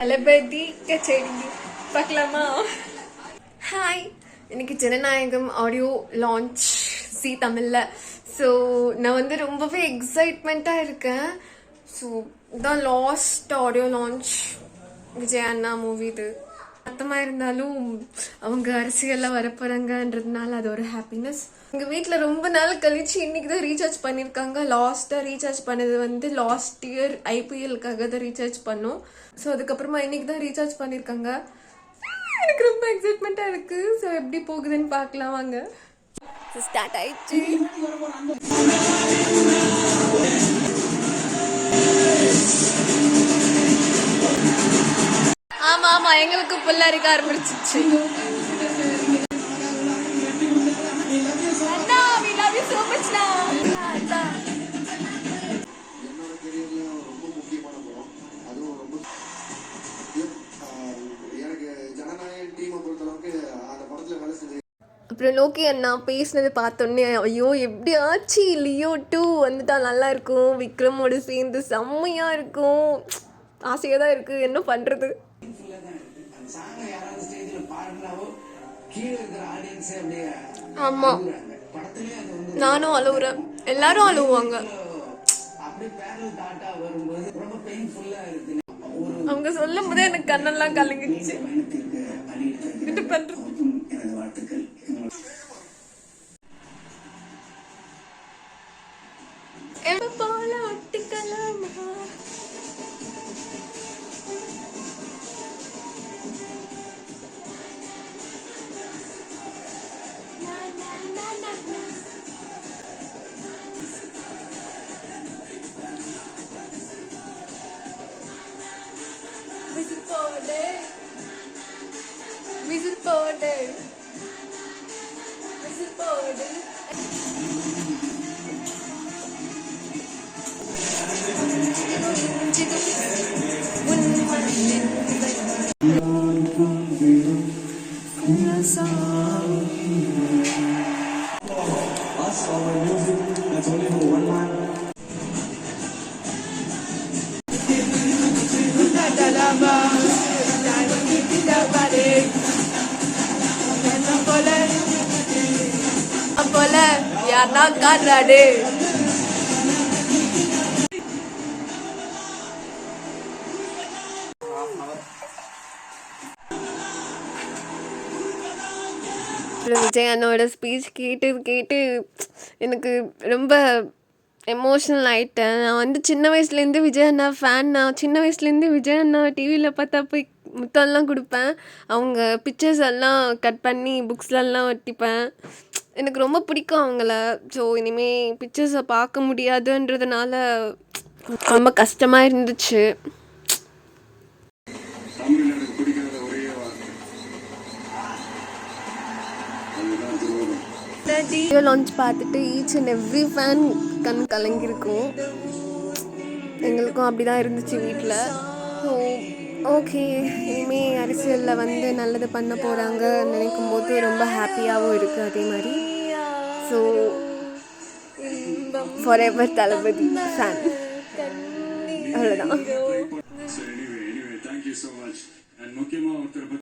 தளபதி கச்சேரி பார்க்கலாமா? ஹாய், இன்னைக்கு ஜனநாயகம் ஆடியோ லான்ச் சி தமிழில். ஸோ நான் வந்து ரொம்பவே எக்ஸைட்மெண்ட்டாக இருக்கேன். ஸோ இதான் லாஸ்ட் ஆடியோ லான்ச் விஜய் அண்ணா மூவி. இது மொத்தமாக இருந்தாலும் அவங்க அரசியலில் வரப்போகிறாங்கன்றதுனால அது ஒரு ஹாப்பினஸ். எங்கள் வீட்டில் ரொம்ப நாள் கழிச்சு இன்னைக்கு தான் ரீசார்ஜ் பண்ணியிருக்காங்க. லாஸ்ட்டாக ரீசார்ஜ் பண்ணது வந்து லாஸ்ட் இயர் ஐபிஎல்காக தான் ரீசார்ஜ் பண்ணோம். ஸோ அதுக்கப்புறமா இன்னைக்கு தான் ரீசார்ஜ் பண்ணியிருக்காங்க. எனக்கு ரொம்ப எக்ஸைட்மெண்ட்டாக இருக்குது. ஸோ எப்படி போகுதுன்னு பார்க்கலாம் வாங்க. ஸ்டார்ட் ஆயிடுச்சு. ஆமா ஆமா, எங்களுக்கு புள்ள இருக்க ஆரம்பிச்சிச்சு. அப்புறம் லோகி அண்ணா பேசினது பார்த்தோன்னே ஐயோ எப்படி ஆச்சு, லியோ 2 வந்துட்டா நல்லா இருக்கும், விக்ரமோடு சேர்ந்து செம்மையாக இருக்கும், ஆசையாக தான் இருக்குது. என்ன பண்ணுறது? ஆமாம், நானும் அழுவுறேன், எல்லாரும் அழுவாங்க. அவங்க சொல்லும் போதே எனக்கு கண்ணெல்லாம் கலங்கிடுச்சு. இது பண்றது போல ஒட்டிக்கலாமா? விசில் போடு, விசில் போடு, விசில் போடு. போல யாருன்னா காட்டுறாடு. விஜய் அண்ணாவோட ஸ்பீச் கேட்டு எனக்கு ரொம்ப எமோஷ்னல் ஆகிட்டேன். நான் வந்து சின்ன வயசுலேருந்து விஜய் அண்ணா ஃபேன். நான் சின்ன வயசுலேருந்து விஜய் அண்ணா டிவியில் பார்த்தா போய் முத்தம்லாம் கொடுப்பேன். அவங்க பிக்சர்ஸ் எல்லாம் கட் பண்ணி புக்ஸ்லலாம் ஒட்டிப்பேன். எனக்கு ரொம்ப பிடிக்கும் அவங்கள. ஸோ இனிமேல் பிக்சர்ஸை பார்க்க முடியாதுன்றதுனால ரொம்ப கஷ்டமாக இருந்துச்சு. வீடியோ லான்ச் பார்த்துட்டு ஈச் அண்ட் எவ்ரி ஃபேன் கண் கலங்கியிருக்கும். எங்களுக்கும் அப்படி தான் இருந்துச்சு வீட்டில். ஸோ ஓகே, இனிமேல் அரசியலில் வந்து நல்லது பண்ண போகிறாங்க நினைக்கும் போது ரொம்ப ஹாப்பியாகவும் இருக்குது. அதே மாதிரி so for ever Thalapathy fan. அவ்வளோதான்.